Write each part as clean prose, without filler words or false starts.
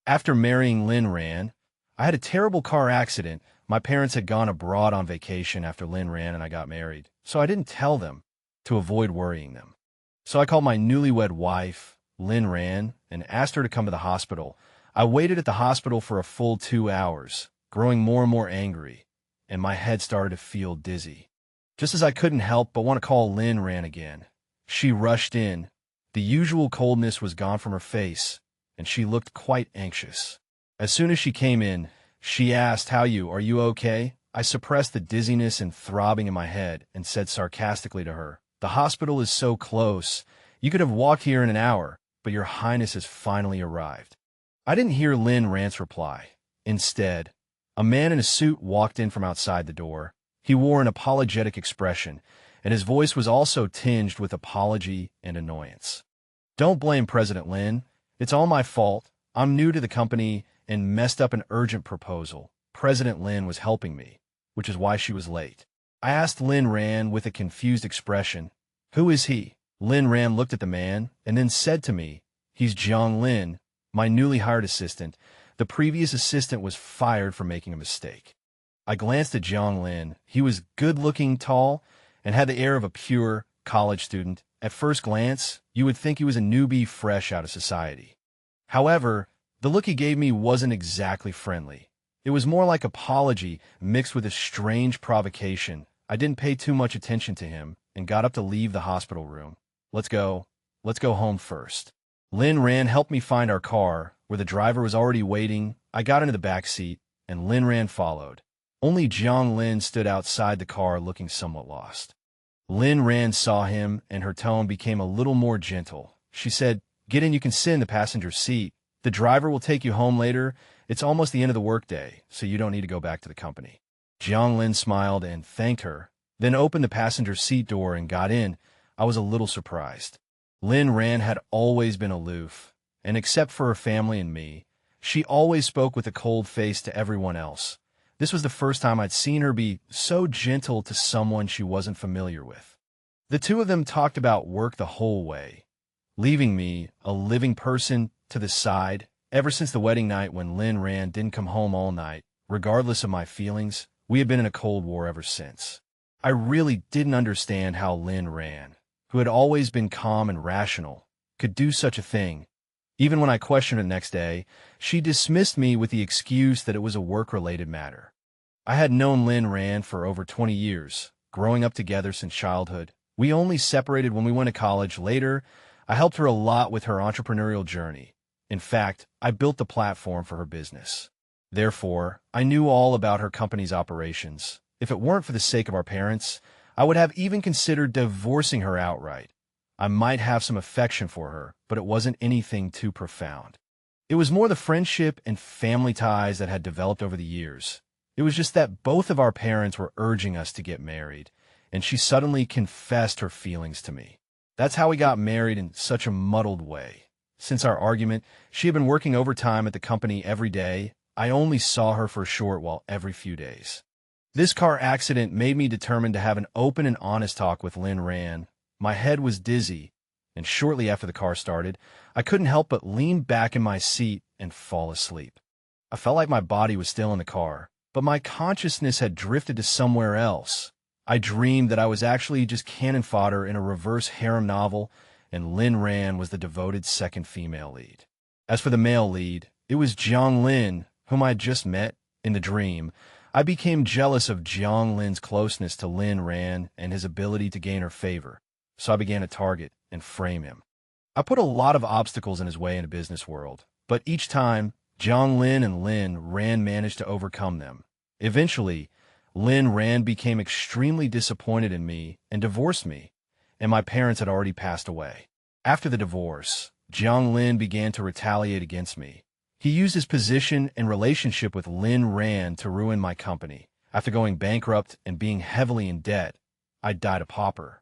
After marrying Lynn Rand, I had a terrible car accident. My parents had gone abroad on vacation after Lynn Rand and I got married, so I didn't tell them to avoid worrying them. So I called my newlywed wife, Lynn Rand, and asked her to come to the hospital. I waited at the hospital for a full 2 hours, growing more and more angry, and my head started to feel dizzy. Just as I couldn't help but want to call Lynn Rand again, she rushed in. The usual coldness was gone from her face, and she looked quite anxious. As soon as she came in, she asked, "Are you okay?" I suppressed the dizziness and throbbing in my head and said sarcastically to her, "The hospital is so close. You could have walked here in an hour, but your highness has finally arrived." I didn't hear Lynn Rand's reply. Instead, a man in a suit walked in from outside the door. He wore an apologetic expression, and his voice was also tinged with apology and annoyance. "Don't blame President Lynn. It's all my fault. I'm new to the company and messed up an urgent proposal. President Lynn was helping me, which is why she was late." I asked Lynn Rand with a confused expression, "Who is he?" Lynn Rand looked at the man and then said to me, "He's Jiang Lin, my newly hired assistant. The previous assistant was fired for making a mistake." I glanced at Jiang Lin. He was good-looking, tall, and had the air of a pure college student. At first glance, you would think he was a newbie fresh out of society. However, the look he gave me wasn't exactly friendly. It was more like apology mixed with a strange provocation. I didn't pay too much attention to him and got up to leave the hospital room. Let's go home first." Lynn Rand helped me find our car, where the driver was already waiting. I got into the back seat, and Lynn Rand followed. Only Jiang Lin stood outside the car looking somewhat lost. Lynn Rand saw him, and her tone became a little more gentle. She said, "Get in, you can sit in the passenger seat. The driver will take you home later. It's almost the end of the workday, so you don't need to go back to the company." Jiang Lin smiled and thanked her, then opened the passenger seat door and got in. I was a little surprised. Lynn Rand had always been aloof, and except for her family and me, she always spoke with a cold face to everyone else. This was the first time I'd seen her be so gentle to someone she wasn't familiar with. The two of them talked about work the whole way, leaving me, a living person, to the side. Ever since the wedding night when Lynn Rand didn't come home all night, regardless of my feelings, we had been in a Cold War ever since. I really didn't understand how Lynn Rand, who had always been calm and rational, could do such a thing. Even when I questioned her the next day, she dismissed me with the excuse that it was a work-related matter. I had known Lynn Rand for over 20 years, growing up together since childhood. We only separated when we went to college. Later, I helped her a lot with her entrepreneurial journey. In fact, I built the platform for her business. Therefore, I knew all about her company's operations. If it weren't for the sake of our parents, I would have even considered divorcing her outright. I might have some affection for her, but it wasn't anything too profound. It was more the friendship and family ties that had developed over the years. It was just that both of our parents were urging us to get married, and she suddenly confessed her feelings to me. That's how we got married in such a muddled way. Since our argument, she had been working overtime at the company every day. I only saw her for a short while every few days. This car accident made me determined to have an open and honest talk with Lynn Rand. My head was dizzy, and shortly after the car started, I couldn't help but lean back in my seat and fall asleep. I felt like my body was still in the car, but my consciousness had drifted to somewhere else. I dreamed that I was actually just cannon fodder in a reverse harem novel, and Lynn Rand was the devoted second female lead. As for the male lead, it was Jiang Lin, whom I had just met. In the dream, I became jealous of Jiang Lin's closeness to Lynn Rand and his ability to gain her favor, so I began to target and frame him. I put a lot of obstacles in his way in the business world, but each time, Jiang Lin and Lynn Rand managed to overcome them. Eventually, Lynn Rand became extremely disappointed in me and divorced me, and my parents had already passed away. After the divorce, Jiang Lin began to retaliate against me. He used his position and relationship with Lynn Rand to ruin my company. After going bankrupt and being heavily in debt, I died a pauper.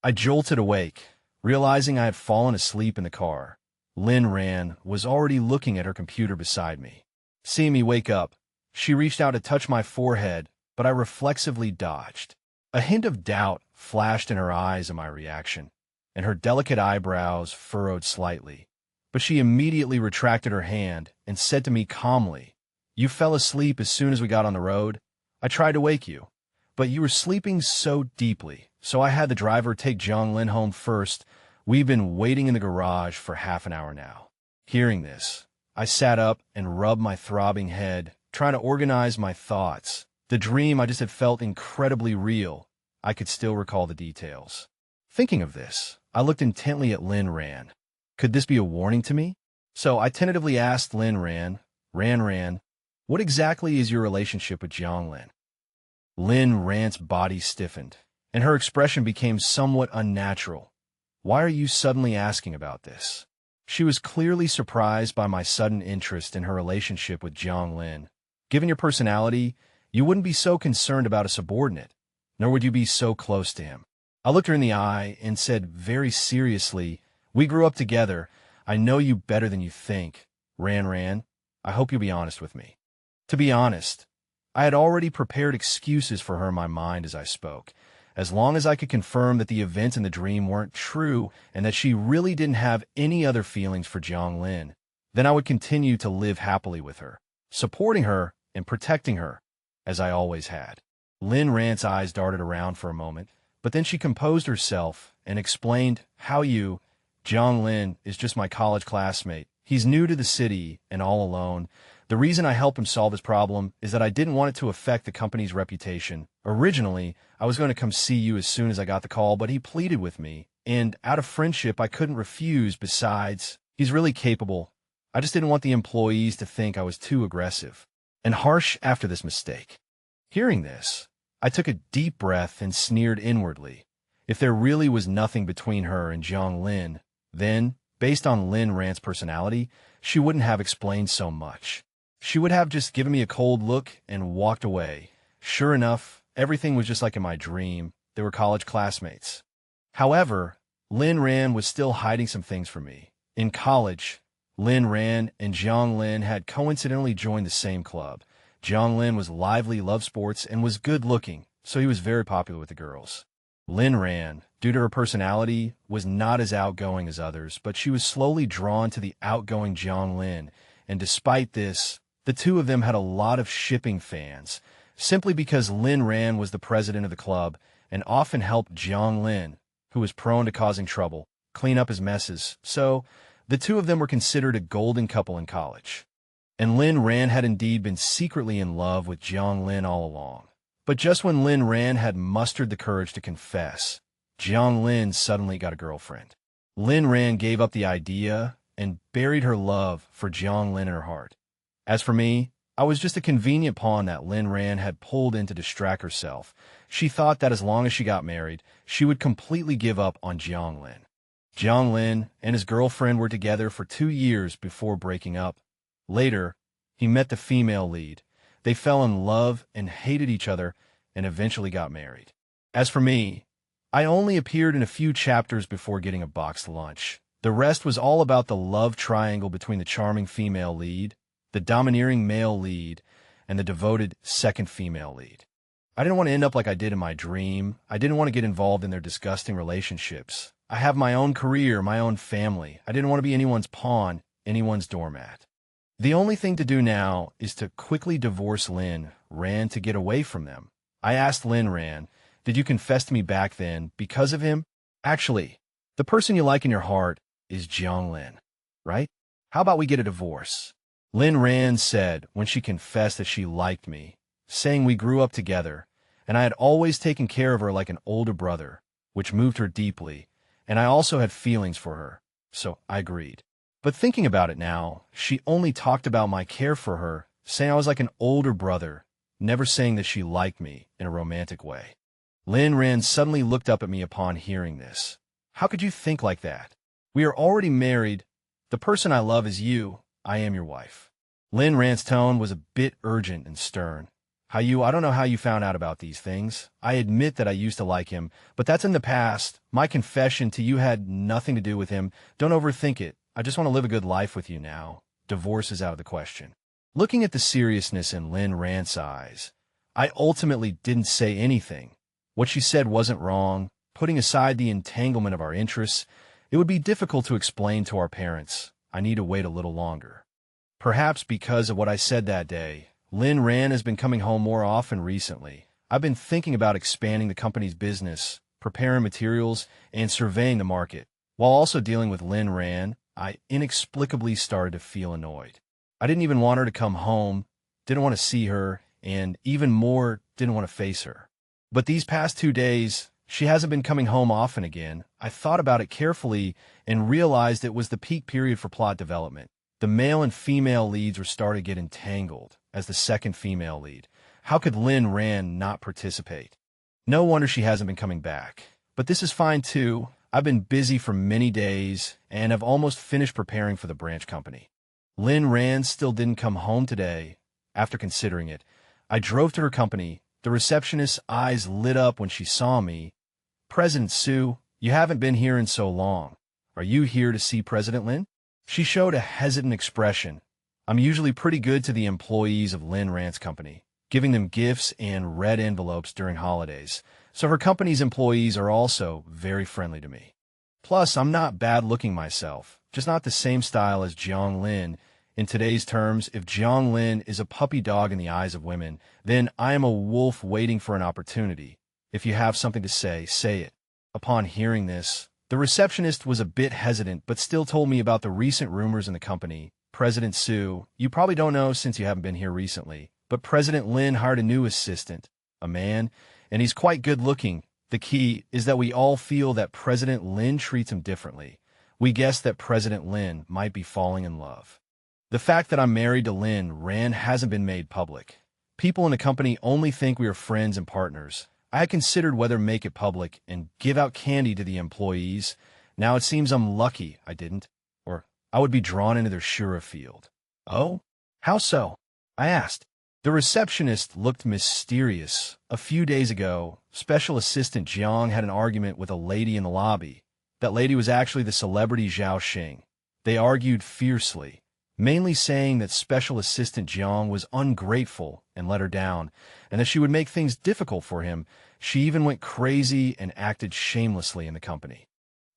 I jolted awake, realizing I had fallen asleep in the car. Lynn Rand was already looking at her computer beside me. Seeing me wake up, she reached out to touch my forehead, but I reflexively dodged. A hint of doubt flashed in her eyes at my reaction, and her delicate eyebrows furrowed slightly. but she immediately retracted her hand and said to me calmly, "You fell asleep as soon as we got on the road. I tried to wake you, but you were sleeping so deeply, so I had the driver take Jonglin home first. We've been waiting in the garage for half an hour now." Hearing this, I sat up and rubbed my throbbing head, trying to organize my thoughts. The dream I just had felt incredibly real. I could still recall the details. Thinking of this, I looked intently at Lin Ran. Could this be a warning to me? So I tentatively asked Lin Ran, what exactly is your relationship with Jonglin? Lin Ran's body stiffened, and her expression became somewhat unnatural. Why are you suddenly asking about this? She was clearly surprised by my sudden interest in her relationship with Jonglin. Given your personality, you wouldn't be so concerned about a subordinate, nor would you be so close to him. I looked her in the eye and said very seriously, "We grew up together. I know you better than you think. Ran, I hope you'll be honest with me." To be honest, I had already prepared excuses for her in my mind as I spoke. As long as I could confirm that the events in the dream weren't true and that she really didn't have any other feelings for Jonglin, then I would continue to live happily with her, supporting her and protecting her, as I always had. Lin Ran's eyes darted around for a moment, but then she composed herself and explained how Jonglin is just my college classmate. He's new to the city and all alone. The reason I helped him solve his problem is that I didn't want it to affect the company's reputation. Originally, I was going to come see you as soon as I got the call, but he pleaded with me, and out of friendship, I couldn't refuse. Besides, he's really capable. I just didn't want the employees to think I was too aggressive and harsh after this mistake. Hearing this, I took a deep breath and sneered inwardly. If there really was nothing between her and Jonglin, then, based on Lin Ran's personality, she wouldn't have explained so much. She would have just given me a cold look and walked away. Sure enough, everything was just like in my dream. They were college classmates. However, Lin Ran was still hiding some things from me. In college, Lin Ran and Jonglin had coincidentally joined the same club. Jonglin was lively, loved sports, and was good-looking, so he was very popular with the girls. Lin Ran, due to her personality, was not as outgoing as others, but she was slowly drawn to the outgoing Jonglin, and despite this, the two of them had a lot of shipping fans, simply because Lin Ran was the president of the club and often helped Jonglin, who was prone to causing trouble, clean up his messes. So, the two of them were considered a golden couple in college. And Lin Ran had indeed been secretly in love with Jonglin all along. But just when Lin Ran had mustered the courage to confess, Jonglin suddenly got a girlfriend. Lin Ran gave up the idea and buried her love for Jonglin in her heart. As for me, I was just a convenient pawn that Lin Ran had pulled in to distract herself. She thought that as long as she got married, she would completely give up on Jonglin. Jonglin and his girlfriend were together for 2 years before breaking up. Later, he met the female lead. They fell in love and hated each other and eventually got married. As for me, I only appeared in a few chapters before getting a boxed lunch. The rest was all about the love triangle between the charming female lead, the domineering male lead, and the devoted second female lead. I didn't want to end up like I did in my dream. I didn't want to get involved in their disgusting relationships. I have my own career, my own family. I didn't want to be anyone's pawn, anyone's doormat. The only thing to do now is to quickly divorce Lin Ran to get away from them. I asked Lin Ran, "Did you confess to me back then because of him? Actually, the person you like in your heart is Jonglin, right? How about we get a divorce?" Lin Ran said when she confessed that she liked me, saying we grew up together, and I had always taken care of her like an older brother, which moved her deeply, and I also had feelings for her, so I agreed. But thinking about it now, she only talked about my care for her, saying I was like an older brother, never saying that she liked me in a romantic way. Lin Ran suddenly looked up at me upon hearing this. "How could you think like that? We are already married. The person I love is you. I am your wife." Lin Ran's tone was a bit urgent and stern. I don't know how you found out about these things. I admit that I used to like him, but that's in the past. My confession to you had nothing to do with him. Don't overthink it. I just want to live a good life with you now. Divorce is out of the question. Looking at the seriousness in Lin Ran's eyes, I ultimately didn't say anything. What she said wasn't wrong. Putting aside the entanglement of our interests, it would be difficult to explain to our parents. I need to wait a little longer. Perhaps because of what I said that day, Lynn Rand has been coming home more often recently. I've been thinking about expanding the company's business, preparing materials, and surveying the market. While also dealing with Lynn Rand, I inexplicably started to feel annoyed. I didn't even want her to come home, didn't want to see her, and even more, didn't want to face her. But these past 2 days, she hasn't been coming home often again. I thought about it carefully and realized it was the peak period for plot development. The male and female leads were starting to get entangled as the second female lead. How could Lynn Rand not participate? No wonder she hasn't been coming back. But this is fine too. I've been busy for many days and have almost finished preparing for the branch company. Lynn Rand still didn't come home today. After considering it, I drove to her company. The receptionist's eyes lit up when she saw me. "President Sue, you haven't been here in so long. Are you here to see President Lynn?" She showed a hesitant expression. I'm usually pretty good to the employees of Lynn Rand's company, giving them gifts and red envelopes during holidays, so her company's employees are also very friendly to me. Plus, I'm not bad-looking myself, just not the same style as Jiang Lin. In today's terms, if Jiang Lin is a puppy dog in the eyes of women, then I am a wolf waiting for an opportunity. If you have something to say, say it. Upon hearing this, the receptionist was a bit hesitant but still told me about the recent rumors in the company. "President Sue, you probably don't know since you haven't been here recently, but President Lin hired a new assistant, a man, and he's quite good-looking. The key is that we all feel that President Lin treats him differently. We guess that President Lin might be falling in love. The fact that I'm married to Lynn Rand hasn't been made public. People in the company only think we are friends and partners. I had considered whether to make it public and give out candy to the employees. Now it seems I'm lucky I didn't, or I would be drawn into their Shura field." "Oh? How so?" I asked. The receptionist looked mysterious. "A few days ago, Special Assistant Jiang had an argument with a lady in the lobby. That lady was actually the celebrity Zhao Xing. They argued fiercely, mainly saying that Special Assistant Jiang was ungrateful and let her down, and that she would make things difficult for him. She even went crazy and acted shamelessly in the company.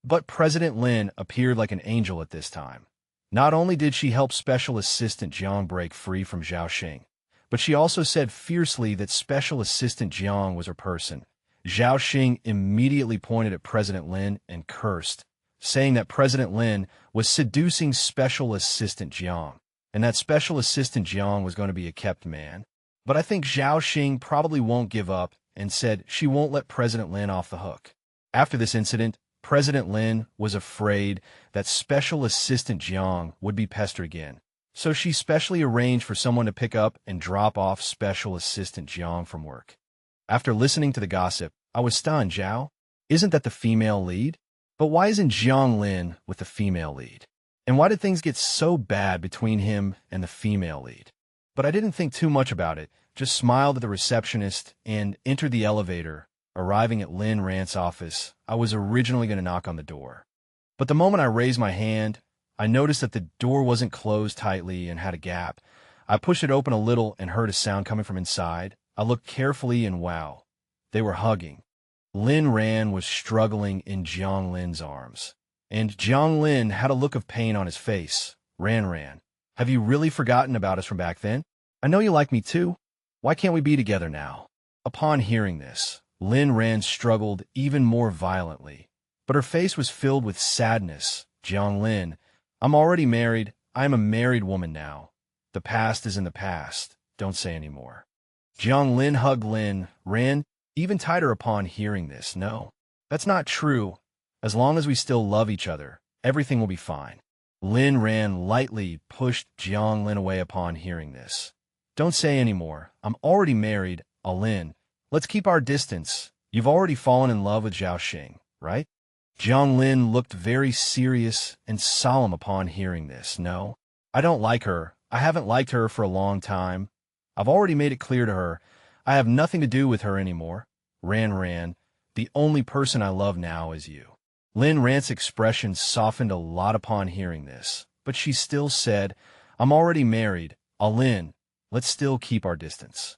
But President Lin appeared like an angel at this time. Not only did she help Special Assistant Jiang break free from Zhao Xing, but she also said fiercely that Special Assistant Jiang was her person. Zhao Xing immediately pointed at President Lin and cursed, saying that President Lin was seducing Special Assistant Jiang, and that Special Assistant Jiang was going to be a kept man. But I think Zhao Xing probably won't give up and said she won't let President Lin off the hook. After this incident, President Lin was afraid that Special Assistant Jiang would be pestered again, so she specially arranged for someone to pick up and drop off Special Assistant Jiang from work. After listening to the gossip, I was stunned. Zhao? Isn't that the female lead? But why isn't Jiang Lin with the female lead? And why did things get so bad between him and the female lead? But I didn't think too much about it, just smiled at the receptionist and entered the elevator. Arriving at Lynn Rand's office, I was originally going to knock on the door. But the moment I raised my hand, I noticed that the door wasn't closed tightly and had a gap. I pushed it open a little and heard a sound coming from inside. I looked carefully and wow, they were hugging. Lynn Rand was struggling in Jiang Lin's arms, and Jiang Lin had a look of pain on his face. Rand, have you really forgotten about us from back then? I know you like me too. Why can't we be together now?" Upon hearing this, Lynn Rand struggled even more violently, but her face was filled with sadness. "Jiang Lin, I'm already married. I am a married woman now. The past is in the past. Don't say any more." Jiang Lin hugged Lynn Rand even tighter upon hearing this. "No, that's not true. As long as we still love each other, everything will be fine." Lynn Rand lightly pushed Jiang Lin away upon hearing this. "Don't say any more. I'm already married, Lin. Let's keep our distance. You've already fallen in love with Zhao Xing, right?" Jiang Lin looked very serious and solemn upon hearing this. "No, I don't like her. I haven't liked her for a long time. I've already made it clear to her. I have nothing to do with her anymore. Rand, the only person I love now is you." Lynn Rand's expression softened a lot upon hearing this, but she still said, "I'm already married. Lin, let's still keep our distance."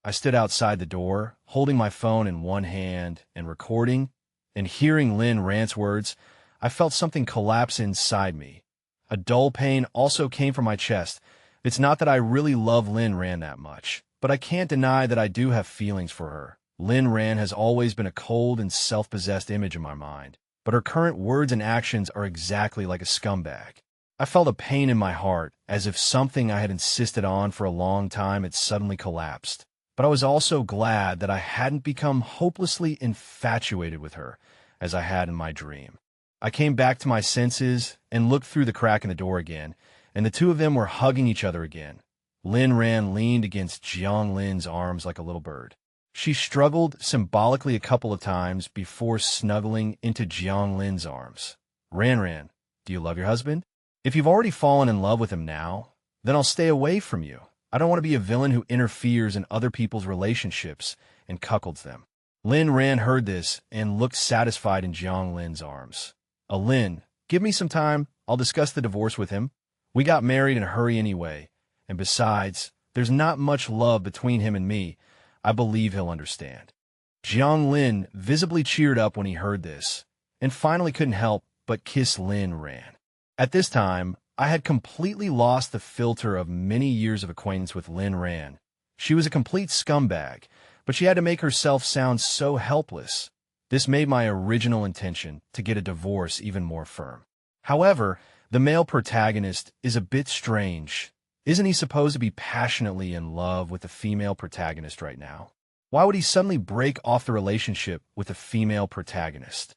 I stood outside the door, holding my phone in one hand and recording, and hearing Lynn Rand's words, I felt something collapse inside me. A dull pain also came from my chest. It's not that I really love Lynn Rand that much, but I can't deny that I do have feelings for her. Lynn Rand has always been a cold and self-possessed image in my mind, but her current words and actions are exactly like a scumbag. I felt a pain in my heart, as if something I had insisted on for a long time had suddenly collapsed. But I was also glad that I hadn't become hopelessly infatuated with her, as I had in my dream. I came back to my senses and looked through the crack in the door again, and the two of them were hugging each other again. Lynn Rand leaned against Jiang Lin's arms like a little bird. She struggled symbolically a couple of times before snuggling into Jiang Lin's arms. Ran, do you love your husband? If you've already fallen in love with him now, then I'll stay away from you. I don't want to be a villain who interferes in other people's relationships and cuckolds them. Lynn Rand heard this and looked satisfied in Jiang Lin's arms. Lynn, give me some time. I'll discuss the divorce with him. We got married in a hurry anyway. And besides, there's not much love between him and me. I believe he'll understand. Jiang Lin visibly cheered up when he heard this, and finally couldn't help but kiss Lynn Rand. At this time, I had completely lost the filter of many years of acquaintance with Lynn Rand. She was a complete scumbag, but she had to make herself sound so helpless. This made my original intention to get a divorce even more firm. However, the male protagonist is a bit strange. Isn't he supposed to be passionately in love with the female protagonist right now? Why would he suddenly break off the relationship with the female protagonist?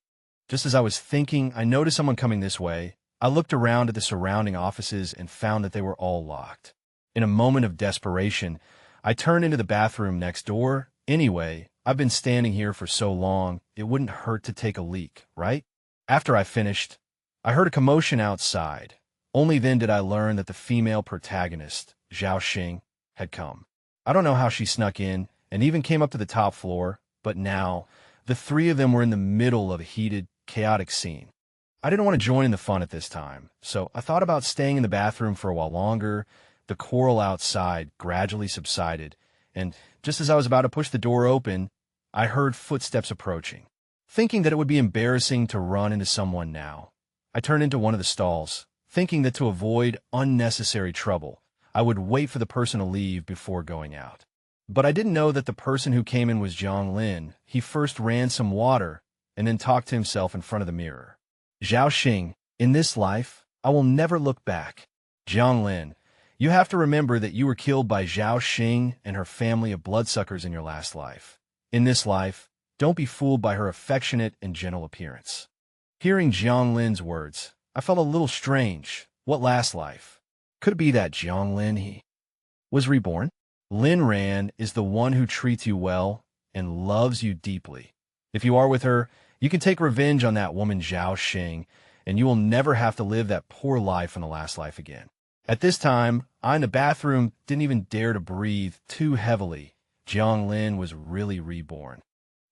Just as I was thinking, I noticed someone coming this way. I looked around at the surrounding offices and found that they were all locked. In a moment of desperation, I turned into the bathroom next door. Anyway, I've been standing here for so long, it wouldn't hurt to take a leak, right? After I finished, I heard a commotion outside. Only then did I learn that the female protagonist, Zhao Xing, had come. I don't know how she snuck in and even came up to the top floor, but now, the three of them were in the middle of a heated, chaotic scene. I didn't want to join in the fun at this time, so I thought about staying in the bathroom for a while longer. The quarrel outside gradually subsided, and just as I was about to push the door open, I heard footsteps approaching. Thinking that it would be embarrassing to run into someone now, I turned into one of the stalls, thinking that to avoid unnecessary trouble, I would wait for the person to leave before going out. But I didn't know that the person who came in was Jiang Lin. He first ran some water and then talked to himself in front of the mirror. Zhao Xing, in this life, I will never look back. Jiang Lin, you have to remember that you were killed by Zhao Xing and her family of bloodsuckers in your last life. In this life, don't be fooled by her affectionate and gentle appearance. Hearing Jiang Lin's words, I felt a little strange. What last life? Could it be that Jiang Lin he was reborn? Lynn Rand is the one who treats you well and loves you deeply. If you are with her, you can take revenge on that woman Zhao Xing, and you will never have to live that poor life in the last life again. At this time, I in the bathroom didn't even dare to breathe too heavily. Jiang Lin was really reborn.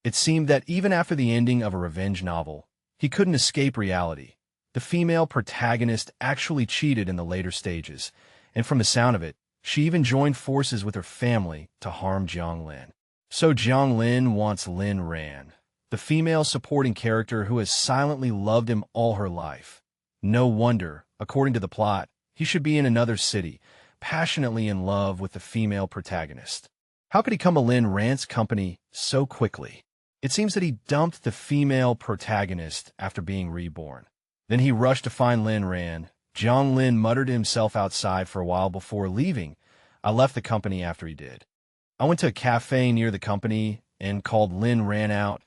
It seemed that even after the ending of a revenge novel, he couldn't escape reality. The female protagonist actually cheated in the later stages, and from the sound of it, she even joined forces with her family to harm Jiang Lin. So Jiang Lin wants Lynn Rand, the female supporting character who has silently loved him all her life. No wonder, according to the plot, he should be in another city, passionately in love with the female protagonist. How could he come to Lynn Rand's company so quickly? It seems that he dumped the female protagonist after being reborn. Then he rushed to find Lynn Rand. Jiang Lin muttered to himself outside for a while before leaving. I left the company after he did. I went to a cafe near the company and called Lynn Rand out.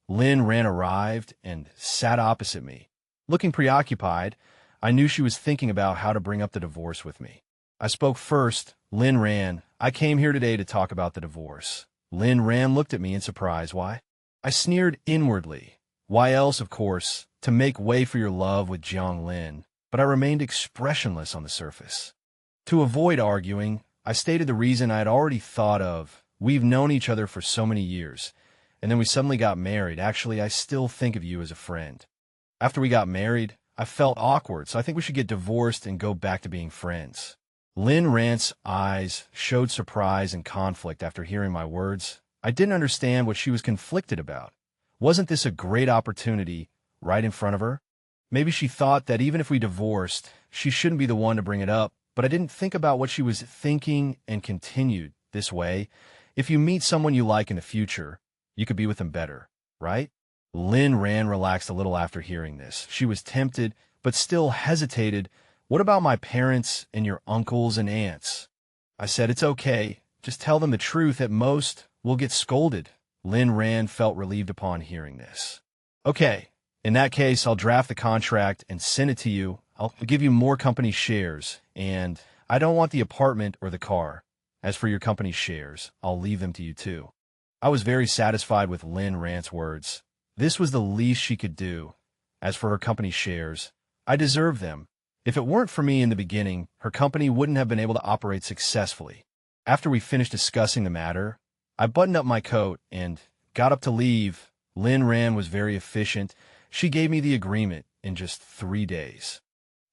Lynn Rand arrived and sat opposite me. Looking preoccupied, I knew she was thinking about how to bring up the divorce with me. I spoke first. Lynn Rand, I came here today to talk about the divorce. Lynn Rand looked at me in surprise. Why? I sneered inwardly. Why else, of course, to make way for your love with Jiang Lin, but I remained expressionless on the surface. To avoid arguing, I stated the reason I had already thought of. We've known each other for so many years, and then we suddenly got married. Actually, I still think of you as a friend. After we got married, I felt awkward, so I think we should get divorced and go back to being friends. Lynn Rand's eyes showed surprise and conflict after hearing my words. I didn't understand what she was conflicted about. Wasn't this a great opportunity right in front of her? Maybe she thought that even if we divorced, she shouldn't be the one to bring it up, but I didn't think about what she was thinking and continued this way. If you meet someone you like in the future, you could be with them better, right? Lynn Rand relaxed a little after hearing this. She was tempted, but still hesitated. What about my parents and your uncles and aunts? I said, it's okay. Just tell them the truth. At most, we'll get scolded. Lynn Rand felt relieved upon hearing this. Okay, in that case, I'll draft the contract and send it to you. I'll give you more company shares, and I don't want the apartment or the car. As for your company shares, I'll leave them to you too. I was very satisfied with Lynn Rand's words. This was the least she could do. As for her company shares, I deserve them. If it weren't for me in the beginning, her company wouldn't have been able to operate successfully. After we finished discussing the matter, I buttoned up my coat and got up to leave. Lynn Rand was very efficient. She gave me the agreement in just 3 days.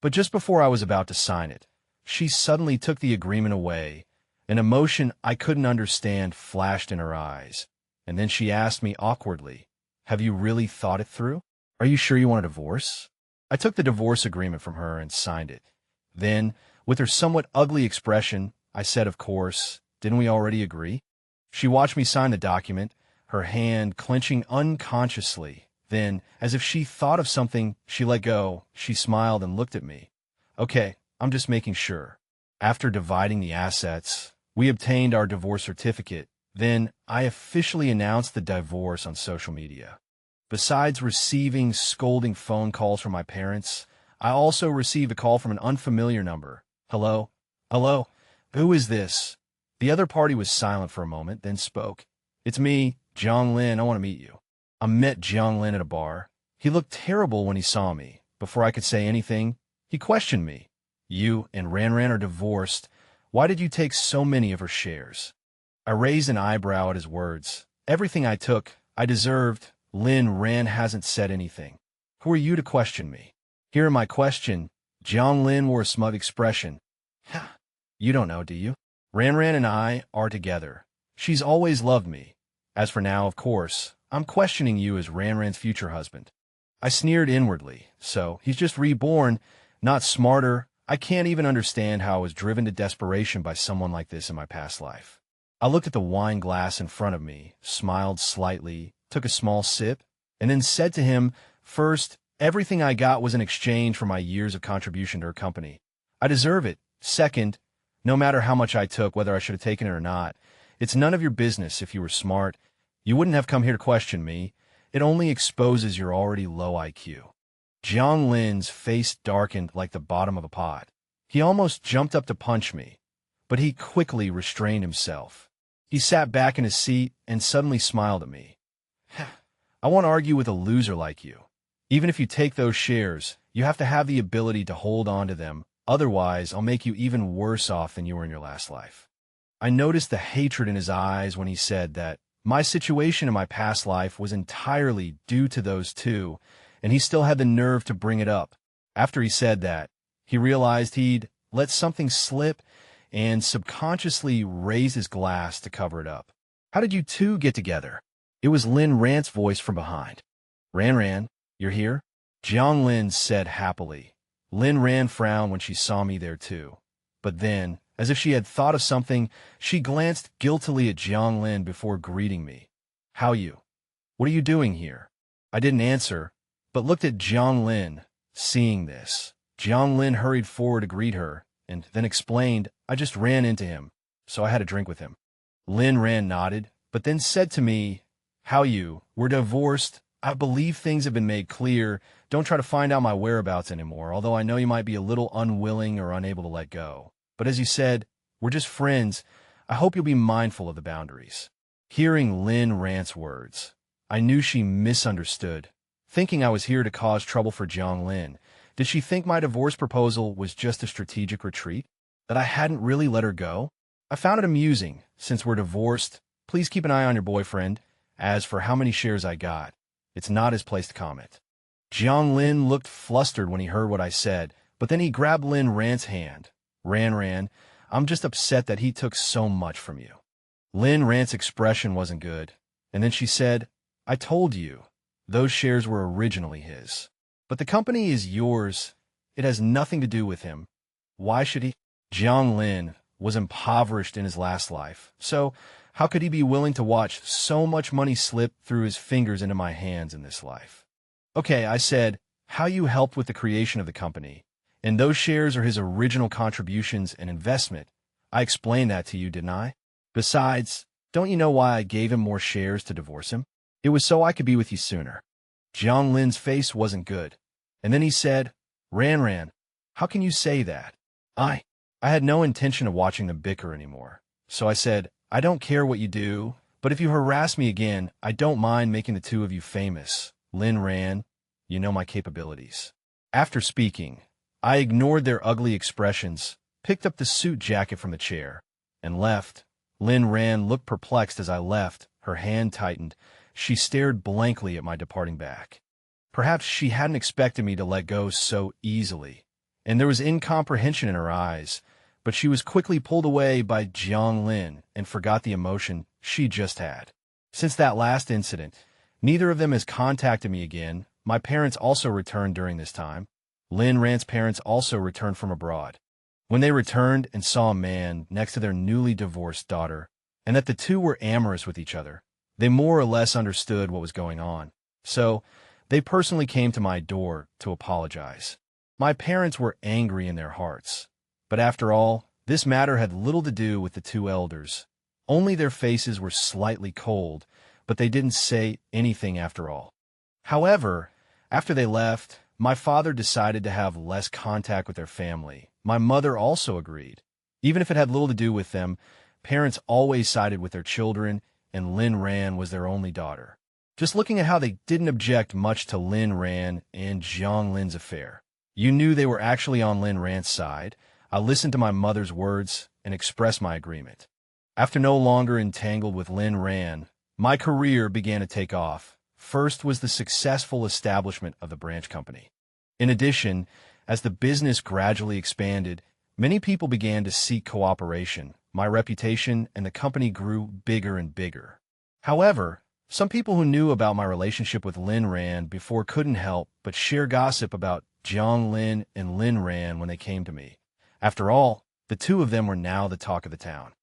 But just before I was about to sign it, she suddenly took the agreement away. An emotion I couldn't understand flashed in her eyes. And then she asked me awkwardly, have you really thought it through? Are you sure you want a divorce? I took the divorce agreement from her and signed it. Then, with her somewhat ugly expression, I said, of course, didn't we already agree? She watched me sign the document, her hand clenching unconsciously. Then, as if she thought of something, she let go. She smiled and looked at me. Okay, I'm just making sure. After dividing the assets, we obtained our divorce certificate. Then, I officially announced the divorce on social media. Besides receiving scolding phone calls from my parents, I also received a call from an unfamiliar number. Hello? Hello? Who is this? The other party was silent for a moment, then spoke. It's me, Jiang Lin. I want to meet you. I met Jiang Lin at a bar. He looked terrible when he saw me. Before I could say anything, he questioned me. You and Ran are divorced. Why did you take so many of her shares? I raised an eyebrow at his words. Everything I took, I deserved. Lynn Rand hasn't said anything. Who are you to question me? Hearing my question, Jiang Lin wore a smug expression. You don't know, do you? Ran and I are together. She's always loved me. As for now, of course, I'm questioning you as Ran's future husband. I sneered inwardly. So, he's just reborn, not smarter. I can't even understand how I was driven to desperation by someone like this in my past life. I looked at the wine glass in front of me, smiled slightly, took a small sip, and then said to him, first, everything I got was in exchange for my years of contribution to her company. I deserve it. Second, no matter how much I took, whether I should have taken it or not, it's none of your business. If you were smart, you wouldn't have come here to question me. It only exposes your already low IQ. Jiang Lin's face darkened like the bottom of a pot. He almost jumped up to punch me, but he quickly restrained himself. He sat back in his seat and suddenly smiled at me. I won't argue with a loser like you. Even if you take those shares, you have to have the ability to hold on to them. Otherwise, I'll make you even worse off than you were in your last life. I noticed the hatred in his eyes when he said that my situation in my past life was entirely due to those two, and he still had the nerve to bring it up. After he said that, he realized he'd let something slip and subconsciously raised his glass to cover it up. How did you two get together? It was Lin Rand's voice from behind. Ran, you're here? Jiang Lin said happily. Lin Rand frowned when she saw me there too. But then, as if she had thought of something, she glanced guiltily at Jiang Lin before greeting me. How you? What are you doing here? I didn't answer, but looked at Jiang Lin. Seeing this, Jiang Lin hurried forward to greet her, and then explained, I just ran into him, so I had a drink with him. Lin Rand nodded, but then said to me, how you? We're divorced. I believe things have been made clear. Don't try to find out my whereabouts anymore, although I know you might be a little unwilling or unable to let go. But as you said, we're just friends. I hope you'll be mindful of the boundaries. Hearing Lin Rand's words, I knew she misunderstood, thinking I was here to cause trouble for Jiang Lin. Did she think my divorce proposal was just a strategic retreat? That I hadn't really let her go? I found it amusing. Since we're divorced, please keep an eye on your boyfriend. As for how many shares I got, it's not his place to comment. Jiang Lin looked flustered when he heard what I said, but then he grabbed Lin Rand's hand. Ran, I'm just upset that he took so much from you. Lin Rand's expression wasn't good, and then she said, I told you, those shares were originally his. But the company is yours. It has nothing to do with him. Why should he? Jiang Lin was impoverished in his last life, so how could he be willing to watch so much money slip through his fingers into my hands in this life? Okay, I said, how you helped with the creation of the company, and those shares are his original contributions and investment. I explained that to you, didn't I? Besides, don't you know why I gave him more shares to divorce him? It was so I could be with you sooner. Jiang Lin's face wasn't good, and then he said, Ran, how can you say that? I had no intention of watching them bicker anymore, so I said, I don't care what you do, but if you harass me again, I don't mind making the two of you famous. Lin Ran, you know my capabilities. After speaking, I ignored their ugly expressions, picked up the suit jacket from the chair, and left. Lin Ran looked perplexed as I left. Her hand tightened. She stared blankly at my departing back. Perhaps she hadn't expected me to let go so easily, and there was incomprehension in her eyes, but she was quickly pulled away by Jiang Lin and forgot the emotion she just had. Since that last incident, neither of them has contacted me again. My parents also returned during this time. Lin Ran's parents also returned from abroad. When they returned and saw a man next to their newly divorced daughter, and that the two were amorous with each other, they more or less understood what was going on. So, they personally came to my door to apologize. My parents were angry in their hearts. But after all, this matter had little to do with the two elders. Only their faces were slightly cold, but they didn't say anything after all. However, after they left, my father decided to have less contact with their family. My mother also agreed. Even if it had little to do with them, parents always sided with their children, and Lin Ran was their only daughter. Just looking at how they didn't object much to Lin Ran and Jiang Lin's affair, you knew they were actually on Lin Ran's side. I listened to my mother's words and expressed my agreement. After no longer entangled with Lin Ran, my career began to take off. First was the successful establishment of the branch company. In addition, as the business gradually expanded, many people began to seek cooperation. My reputation and the company grew bigger and bigger. However, some people who knew about my relationship with Lin Ran before couldn't help but share gossip about Jiang Lin and Lin Ran when they came to me. After all, the two of them were now the talk of the town.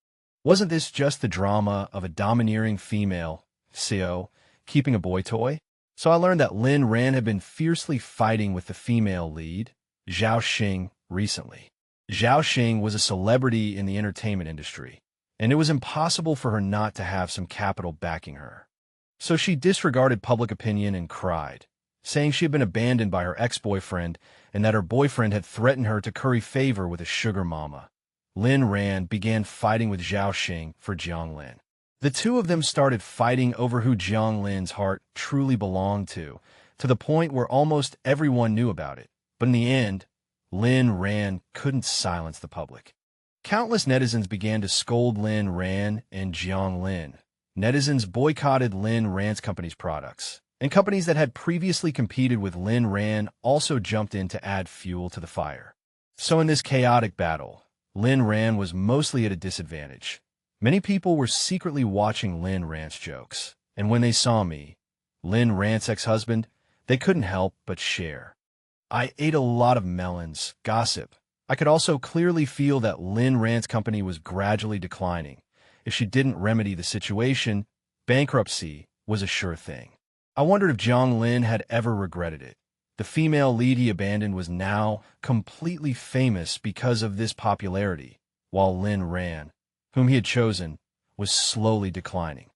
Wasn't this just the drama of a domineering female, CEO, keeping a boy toy? So I learned that Lin Ran had been fiercely fighting with the female lead, Zhao Xing, recently. Zhao Xing was a celebrity in the entertainment industry, and it was impossible for her not to have some capital backing her. So she disregarded public opinion and cried, saying she had been abandoned by her ex-boyfriend and that her boyfriend had threatened her to curry favor with a sugar mama. Lin Ran began fighting with Zhao Xing for Jiang Lin. The two of them started fighting over who Jiang Lin's heart truly belonged to the point where almost everyone knew about it. But in the end, Lin Ran couldn't silence the public. Countless netizens began to scold Lin Ran and Jiang Lin. Netizens boycotted Lin Ran's company's products, and companies that had previously competed with Lin Ran also jumped in to add fuel to the fire. So in this chaotic battle, Lin Ran was mostly at a disadvantage. Many people were secretly watching Lin Ran's jokes, and when they saw me, Lin Ran's ex-husband, they couldn't help but share. I ate a lot of melons, gossip. I could also clearly feel that Lin Ran's company was gradually declining. If she didn't remedy the situation, bankruptcy was a sure thing. I wondered if Jiang Lin had ever regretted it. The female lead he abandoned was now completely famous because of this popularity, while Lin Ran, whom he had chosen, was slowly declining.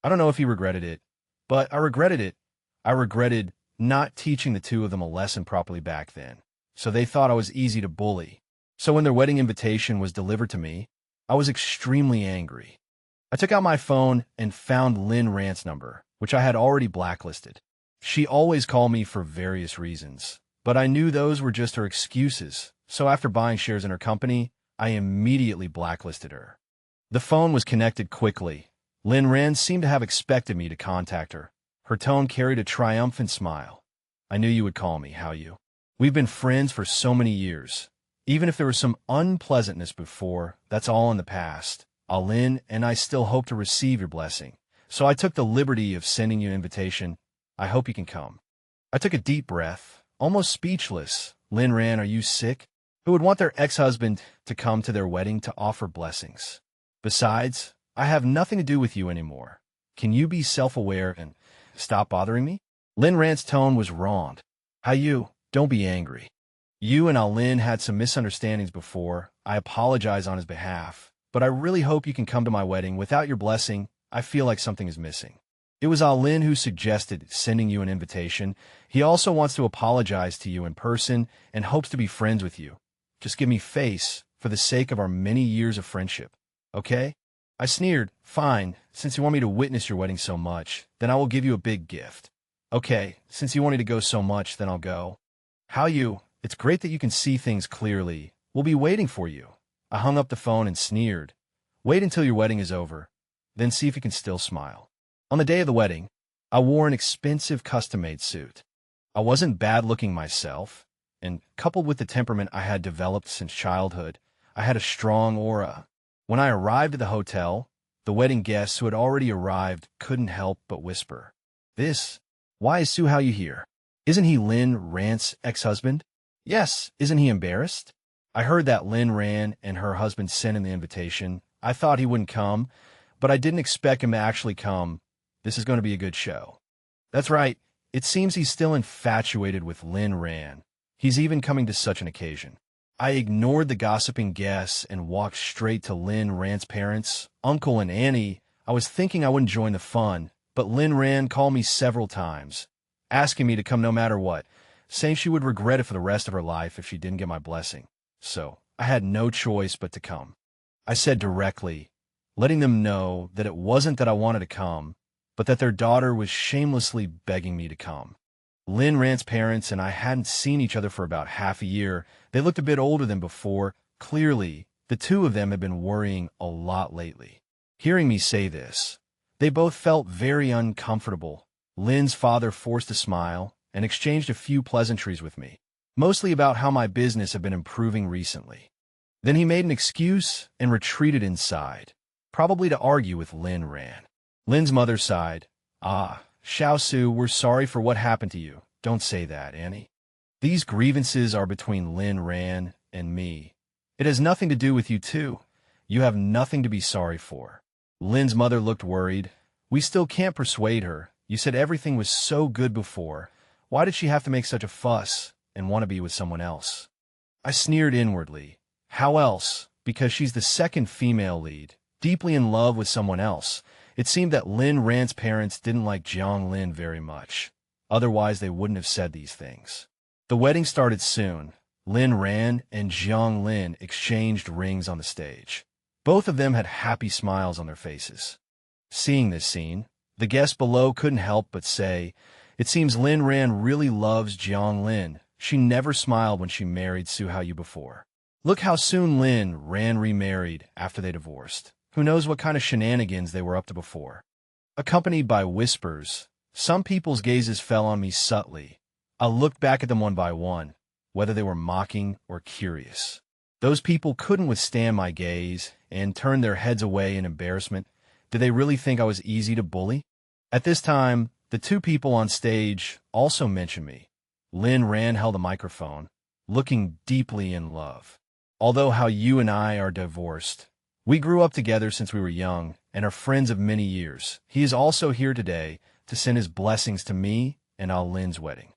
I don't know if he regretted it, but I regretted it. I regretted not teaching the two of them a lesson properly back then, so they thought I was easy to bully. So when their wedding invitation was delivered to me, I was extremely angry. I took out my phone and found Lin Ran's number, which I had already blacklisted. She always called me for various reasons, but I knew those were just her excuses, so after buying shares in her company, I immediately blacklisted her. The phone was connected quickly. Lin Ran seemed to have expected me to contact her. Her tone carried a triumphant smile. I knew you would call me, how you? We've been friends for so many years. Even if there was some unpleasantness before, that's all in the past. Lin and I still hope to receive your blessing. So I took the liberty of sending you an invitation. I hope you can come. I took a deep breath, almost speechless. Lin Ran, are you sick? Who would want their ex-husband to come to their wedding to offer blessings? Besides, I have nothing to do with you anymore. Can you be self-aware and stop bothering me? Lin Ran's tone was wrong. You, don't be angry. You and Lin had some misunderstandings before. I apologize on his behalf, but I really hope you can come to my wedding. Without your blessing, I feel like something is missing. It was Lin who suggested sending you an invitation. He also wants to apologize to you in person and hopes to be friends with you. Just give me face for the sake of our many years of friendship. Okay? I sneered. Fine, since you want me to witness your wedding so much, then I will give you a big gift. Okay, since you want me to go so much, then I'll go. You? It's great that you can see things clearly. We'll be waiting for you. I hung up the phone and sneered. Wait until your wedding is over, then see if you can still smile. On the day of the wedding, I wore an expensive custom-made suit. I wasn't bad-looking myself, and coupled with the temperament I had developed since childhood, I had a strong aura. When I arrived at the hotel, the wedding guests who had already arrived couldn't help but whisper, Why is Su Hao Yu here? Isn't he Lin Ran's ex-husband? Yes, isn't he embarrassed? I heard that Lin Ran and her husband sent in the invitation. I thought he wouldn't come, but I didn't expect him to actually come. This is going to be a good show. That's right. It seems he's still infatuated with Lin Ran. He's even coming to such an occasion. I ignored the gossiping guests and walked straight to Lin Ran's parents, Uncle and Annie. I was thinking I wouldn't join the fun, but Lin Ran called me several times, asking me to come no matter what, saying she would regret it for the rest of her life if she didn't get my blessing. So I had no choice but to come. I said directly, letting them know that it wasn't that I wanted to come, but that their daughter was shamelessly begging me to come. Lin Ran's parents and I hadn't seen each other for about half a year. They looked a bit older than before. Clearly, the two of them had been worrying a lot lately. Hearing me say this, they both felt very uncomfortable. Lin's father forced a smile and exchanged a few pleasantries with me, mostly about how my business had been improving recently. Then he made an excuse and retreated inside, probably to argue with Lin Ran. Lin's mother sighed. Xiao Su, we're sorry for what happened to you. Don't say that, Annie. These grievances are between Lin Ran and me. It has nothing to do with you two. You have nothing to be sorry for. Lin's mother looked worried. We still can't persuade her. You said everything was so good before. Why did she have to make such a fuss and want to be with someone else? I sneered inwardly. How else? Because she's the second female lead, deeply in love with someone else. It seemed that Lin Ran's parents didn't like Jiang Lin very much. Otherwise, they wouldn't have said these things. The wedding started soon. Lin Ran and Jiang Lin exchanged rings on the stage. Both of them had happy smiles on their faces. Seeing this scene, the guests below couldn't help but say, it seems Lin Ran really loves Jiang Lin. She never smiled when she married Su Hao Yu before. Look how soon Lin Ran remarried after they divorced. Who knows what kind of shenanigans they were up to before. Accompanied by whispers, some people's gazes fell on me subtly. I looked back at them one by one, whether they were mocking or curious. Those people couldn't withstand my gaze and turned their heads away in embarrassment. Did they really think I was easy to bully? At this time, the two people on stage also mentioned me. Lin Ran held a microphone, looking deeply in love. Although how you and I are divorced, we grew up together since we were young and are friends of many years. He is also here today to send his blessings to me and Lin's wedding.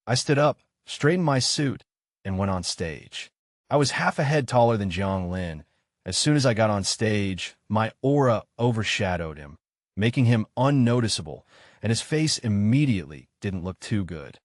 I stood up, straightened my suit, and went on stage. I was half a head taller than Jiang Lin. As soon as I got on stage, my aura overshadowed him, making him unnoticeable, and his face immediately didn't look too good.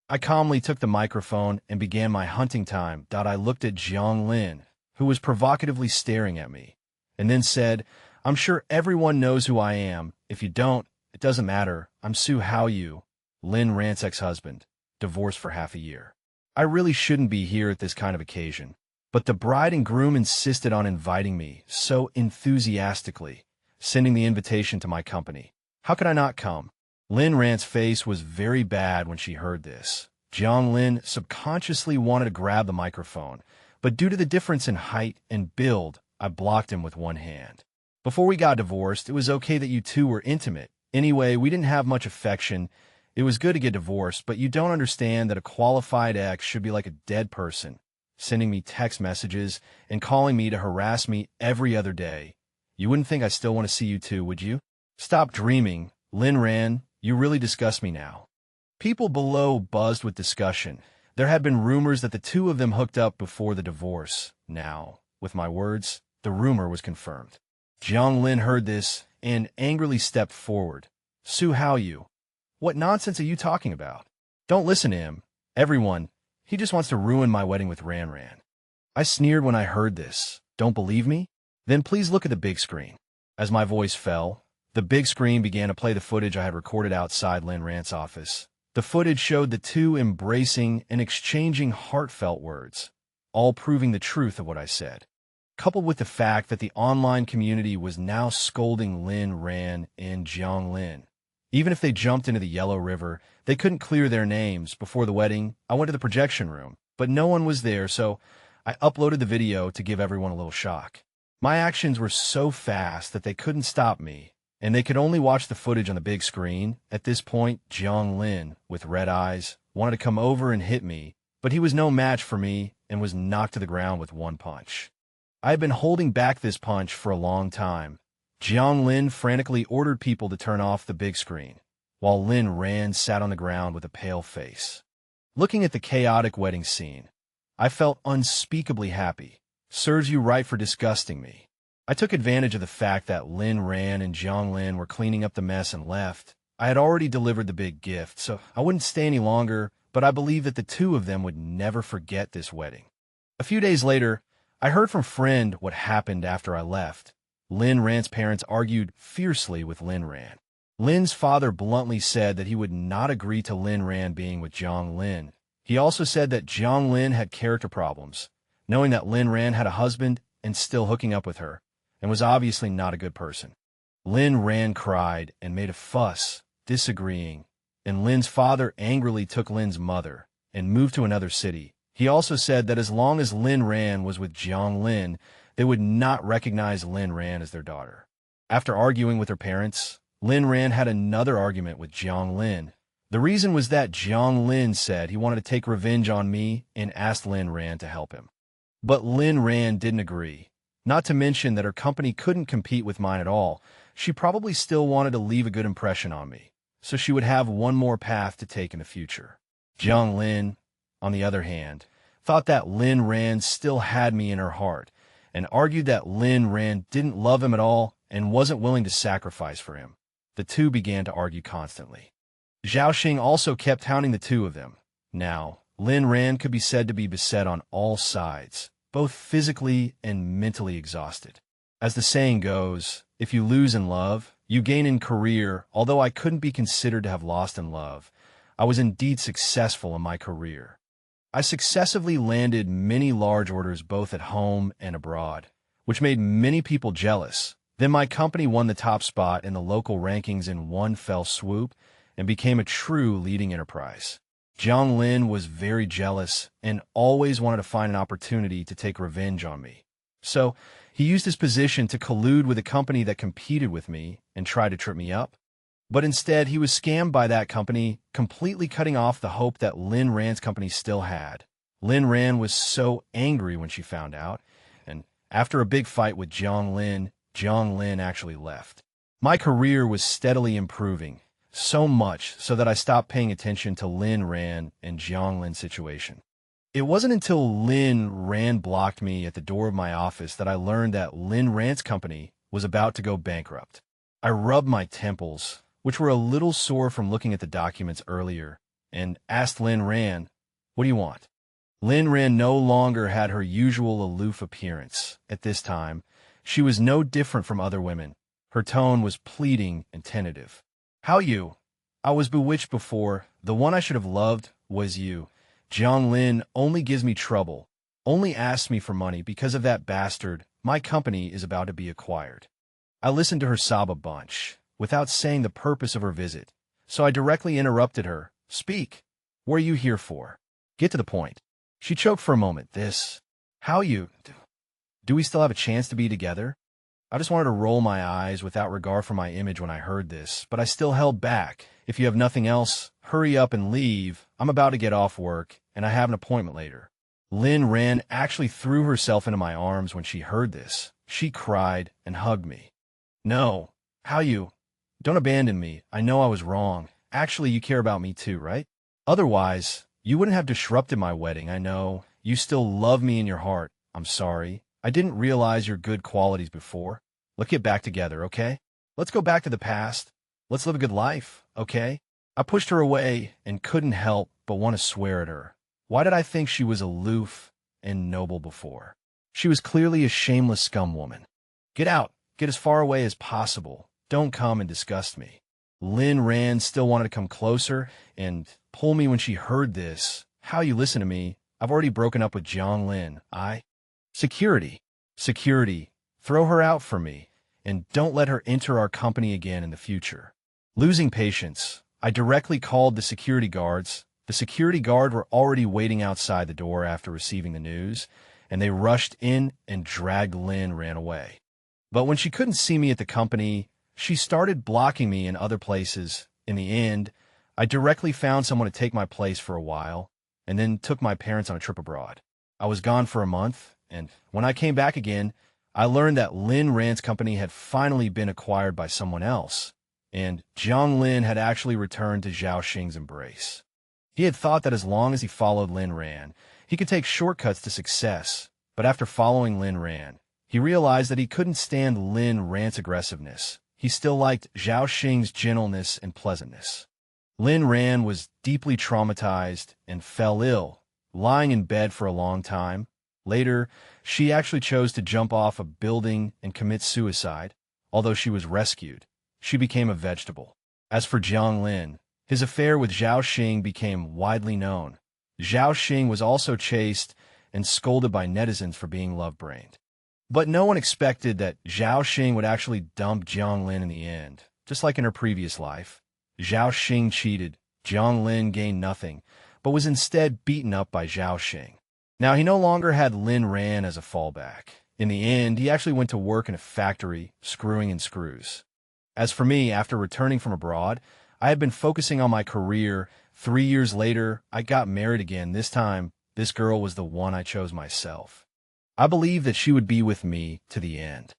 I calmly took the microphone and began my hunting time. I looked at Jiang Lin, who was provocatively staring at me, and then said, I'm sure everyone knows who I am. If you don't, it doesn't matter. I'm Su Hao Yu, Lin Ran's ex-husband, divorced for half a year. I really shouldn't be here at this kind of occasion, but the bride and groom insisted on inviting me so enthusiastically, sending the invitation to my company. How could I not come? Lin Ran's face was very bad when she heard this. Jiang Lin subconsciously wanted to grab the microphone, but due to the difference in height and build, I blocked him with one hand. Before we got divorced, it was okay that you two were intimate. Anyway, we didn't have much affection, It was good to get divorced, but you don't understand that a qualified ex should be like a dead person, sending me text messages and calling me to harass me every other day. You wouldn't think I still want to see you too, would you? Stop dreaming. Lynn Rand, you really disgust me now. People below buzzed with discussion. There had been rumors that the two of them hooked up before the divorce. Now, with my words, the rumor was confirmed. Jiang Lin heard this and angrily stepped forward. Su Haoyu, what nonsense are you talking about? Don't listen to him. Everyone, he just wants to ruin my wedding with Ran Ran. I sneered when I heard this. Don't believe me? Then please look at the big screen. As my voice fell, the big screen began to play the footage I had recorded outside Lin Rand's office. The footage showed the two embracing and exchanging heartfelt words, all proving the truth of what I said, coupled with the fact that the online community was now scolding Lin Ran and Jiang Lin. Even if they jumped into the Yellow River, they couldn't clear their names. Before the wedding, I went to the projection room, but no one was there, so I uploaded the video to give everyone a little shock. My actions were so fast that they couldn't stop me, and they could only watch the footage on the big screen. At this point, Jiang Lin, with red eyes, wanted to come over and hit me, but he was no match for me and was knocked to the ground with one punch. I had been holding back this punch for a long time. Jiang Lin frantically ordered people to turn off the big screen, while Lin Ran sat on the ground with a pale face. Looking at the chaotic wedding scene, I felt unspeakably happy. Serves you right for disgusting me. I took advantage of the fact that Lin Ran and Jiang Lin were cleaning up the mess and left. I had already delivered the big gift, so I wouldn't stay any longer, but I believed that the two of them would never forget this wedding. A few days later, I heard from friend what happened after I left. Lin Ran's parents argued fiercely with Lin Ran. Lin's father bluntly said that he would not agree to Lin Ran being with Jiang Lin. He also said that Jiang Lin had character problems, knowing that Lin Ran had a husband and still hooking up with her, and was obviously not a good person. Lin Ran cried and made a fuss, disagreeing, and Lin's father angrily took Lin's mother and moved to another city. He also said that as long as Lin Ran was with Jiang Lin, they would not recognize Lin Ran as their daughter. After arguing with her parents, Lin Ran had another argument with Jiang Lin. The reason was that Jiang Lin said he wanted to take revenge on me and asked Lin Ran to help him. But Lin Ran didn't agree. Not to mention that her company couldn't compete with mine at all. She probably still wanted to leave a good impression on me, so she would have one more path to take in the future. Jiang Lin, on the other hand, thought that Lin Ran still had me in her heart, and argued that Lin Ran didn't love him at all and wasn't willing to sacrifice for him. The two began to argue constantly. Zhao Xing also kept hounding the two of them. Now, Lin Ran could be said to be beset on all sides, both physically and mentally exhausted. As the saying goes, if you lose in love, you gain in career. Although I couldn't be considered to have lost in love, I was indeed successful in my career. I successively landed many large orders both at home and abroad, which made many people jealous. Then my company won the top spot in the local rankings in one fell swoop and became a true leading enterprise. Jiang Lin was very jealous and always wanted to find an opportunity to take revenge on me. So he used his position to collude with a company that competed with me and tried to trip me up. But instead, he was scammed by that company, completely cutting off the hope that Lin Ran's company still had. Lin Ran was so angry when she found out, and after a big fight with Jiang Lin actually left. My career was steadily improving, so much so that I stopped paying attention to Lin Ran and Jiang Lin's situation. It wasn't until Lin Ran blocked me at the door of my office that I learned that Lin Ran's company was about to go bankrupt. I rubbed my temples, which were a little sore from looking at the documents earlier, and asked Lin Ran, "What do you want?" Lin Ran no longer had her usual aloof appearance. At this time, she was no different from other women. Her tone was pleading and tentative. "How you? I was bewitched before. The one I should have loved was you. Jiang Lin only gives me trouble, only asks me for money because of that bastard. My company is about to be acquired." I listened to her sob a bunch, without saying the purpose of her visit, so I directly interrupted her. "Speak. What are you here for? Get to the point." She choked for a moment. "How you? Do we still have a chance to be together?" I just wanted to roll my eyes without regard for my image when I heard this, but I still held back. "If you have nothing else, hurry up and leave. I'm about to get off work, and I have an appointment later. Lynn Ran actually threw herself into my arms when she heard this. She cried and hugged me. No, how you? Don't abandon me. I know I was wrong. Actually, you care about me too, right? Otherwise, you wouldn't have disrupted my wedding. I know. You still love me in your heart. I'm sorry. I didn't realize your good qualities before. Let's get back together, okay? Let's go back to the past. Let's live a good life, okay? I pushed her away and couldn't help but want to swear at her. Why did I think she was aloof and noble before? She was clearly a shameless scum woman. Get out. Get as far away as possible. Don't come and disgust me. Lynn Ran still wanted to come closer and pull me when she heard this. How you listen to me? I've already broken up with Jiang Lin. Security. Security. Throw her out for me, and don't let her enter our company again in the future. Losing patience, I directly called the security guards. The security guard were already waiting outside the door after receiving the news, and they rushed in and dragged Lynn Ran away. But when she couldn't see me at the company, she started blocking me in other places. In the end, I directly found someone to take my place for a while, and then took my parents on a trip abroad. I was gone for a month, and when I came back again, I learned that Lynn Ran's company had finally been acquired by someone else, and Jiang Lin had actually returned to Zhao Xing's embrace. He had thought that as long as he followed Lynn Ran, he could take shortcuts to success, but after following Lynn Ran, he realized that he couldn't stand Lynn Ran's aggressiveness. He still liked Zhao Xing's gentleness and pleasantness. Lynn Ran was deeply traumatized and fell ill, lying in bed for a long time. Later, she actually chose to jump off a building and commit suicide. Although she was rescued, she became a vegetable. As for Jiang Lin, his affair with Zhao Xing became widely known. Zhao Xing was also chased and scolded by netizens for being love-brained. But no one expected that Zhao Xing would actually dump Jiang Lin in the end. Just like in her previous life, Zhao Xing cheated. Jiang Lin gained nothing, but was instead beaten up by Zhao Xing. Now, he no longer had Lynn Ran as a fallback. In the end, he actually went to work in a factory, screwing in screws. As for me, after returning from abroad, I had been focusing on my career. 3 years later, I got married again. This time, this girl was the one I chose myself. I believed that she would be with me to the end.